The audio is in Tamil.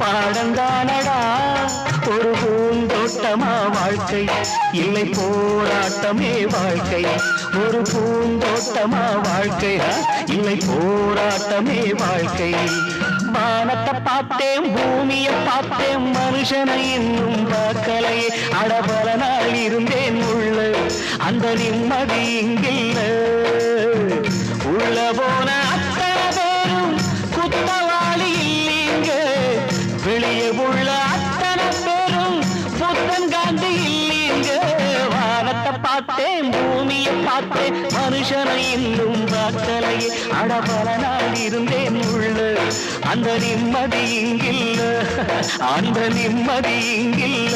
பாடந்தானடா ஒரு பூந்தோட்டமா வாழ்க்கை இல்லை போராட்டமே வாழ்க்கை ஒரு பூந்தோட்டமா வாழ்க்கை இல்லை போராட்டமே வாழ்க்கை வானத்தை பார்த்தேன் பூமியை பார்த்தேன் மனுஷனை இன்னும் பார்க்கலையே அடபல நாள் இருந்தேன் உள்ள அந்த நிம்மதி இங்கில்ல உள்ள போன அத்தனை பேரும் குத்தவாளி இல்லீங்க வெளியே உள்ள அத்தனை பேரும் புத்தன் காந்தி இல்லீங்க வானத்தை பார்த்தேன் பூமியை பார்த்தேன் மனுஷனை இன்னும் பார்க்கலையே அடபல நாள் இருந்தேன் உள்ள அந்த நிம்மதி இங்கில்ல அந்த நிம்மதி இங்கில்ல